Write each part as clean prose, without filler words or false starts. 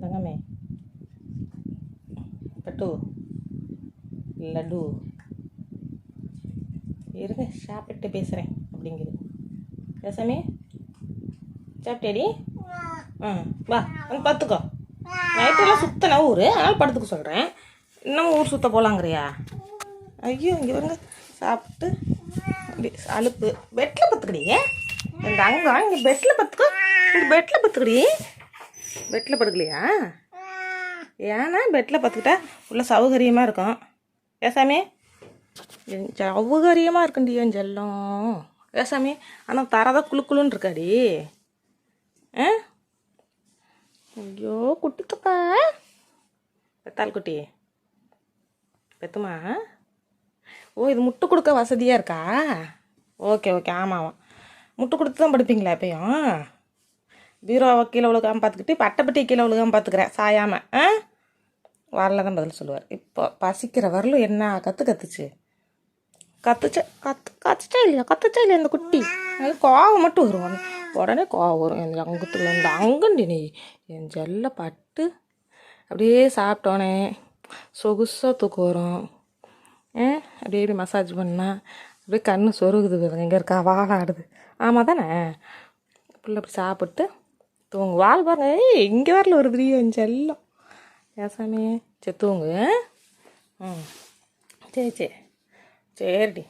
தங்கமே பட்டு லட்டு இருங்க சாப்பிட்டு பேசுகிறேன் அப்படிங்குது. ரசமே சாப்பிட்டேடி? வா வந்து படுத்துக்கோ. நைட்டெல்லாம் சுத்தனா ஊர், அதனால் படுத்துக்க சொல்கிறேன். இன்னமும் ஊர் சுற்ற போகலாங்கிறியா? ஐயோ இங்கே வருங்க. சாப்பிட்டு அலுப்பு பெட்டில் பத்துக்கடி. இந்த அங்கே இங்கே பெட்டில் பத்துக்கோ. இங்கே பெட்டில் பத்துக்கடி. பெட்டில் படுக்கலையா? ஏன்னா பெட்டில் பத்துக்கிட்டா உள்ள சௌகரியமாக இருக்கும். ஏசாமி சௌகரியமாக இருக்குண்டி என் செல்லம். ஏசாமி ஆனால் தரதான் குழுக்குழுன்னு இருக்காடி. ஐயோ குட்டிக்கப்பா, பெத்தால் குட்டி பெத்துமா? ஓ இது முட்டை கொடுக்க வசதியாக இருக்கா? ஓகே ஓகே, ஆமாம் முட்டை கொடுத்து தான் படுப்பீங்களா எப்பயும்? பீரோவை கீழே விழுகாமல் பார்த்துக்கிட்டு இப்போ அட்டைப்பட்டி கீழே விழுகாமல் பார்த்துக்கிறேன் சாயாமல். வரல தான் பதில் சொல்லுவார். இப்போ பசிக்கிற வரலும் என்ன கற்றுச்சு கத்துச்சா இல்லையா இந்த குட்டி? அது கோவம் மட்டும் வரும், உடனே கோவம் வரும். என் அங்கத்தில் இந்த அங்கண்டி நீ என் ஜெல்ல பட்டு அப்படியே சாப்பிட்டோன்னே சொகுசாக தூக்கம் வரும். அப்படியே இப்படி மசாஜ் பண்ணால் அப்படியே கண்ணு சொருகுது. எங்கே இருக்கா வாழாடுது. ஆமாம் தானே? பிள்ளை அப்படி சாப்பிட்டு தூங்கு. வாழ் பாருங்க. இங்கே வரல ஒரு என் செல்லம். ஏசாமி சரி தூங்கு. சரி சரிடி.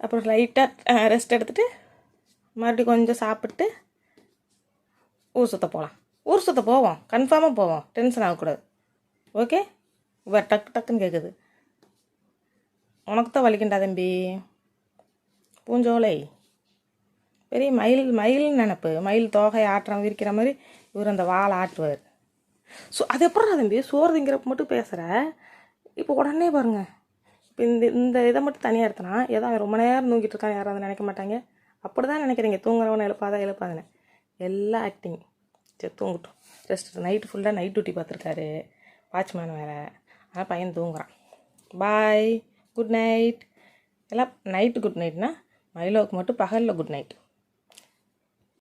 அப்புறம் லைட்டாக ரெஸ்ட் எடுத்துகிட்டு மறுபடியும் கொஞ்சம் சாப்பிட்டு ஊர் சுற்ற போகலாம். ஊர் சுற்ற போவோம், கன்ஃபார்மாக போவோம். டென்ஷன் ஆகக்கூடாது. ஓகே? இப்போ டக்குன்னு கேட்குது. உனக்கு தான் வலிக்கண்டா தம்பி. பூஞ்சோலை பெரிய மயில்னு நினப்பு. மயில் தோகை ஆட்டுற விரிக்கிற மாதிரி இவர் அந்த வாழை ஆட்டுவார். அது எப்படா தம்பி சோறு திங்கிறப்ப மட்டும் பேசுகிற? இப்போ உடனே பாருங்கள். இப்போ இந்த இதை மட்டும் தனியாக எடுத்தனா ஏதோ ரொம்ப நேரம் தூங்கிட்டு இருக்கான், யாராவது நினைக்க மாட்டாங்க. அப்படி தான் நினைக்கிறீங்க. தூங்குறவனை எழுப்பாதானே. எல்லாம் ஆக்டிங். சரி தூங்கட்டும், ரெஸ்ட். நைட்டு ஃபுல்லாக நைட் டியூட்டி பார்த்துருக்காரு, வாட்ச்மேன் வேறு. ஆனால் பையன் தூங்குறான். பாய், குட் நைட். எல்லாம் நைட்டு குட் நைட்னா மயிலோவுக்கு மட்டும் பகலில் குட் நைட்.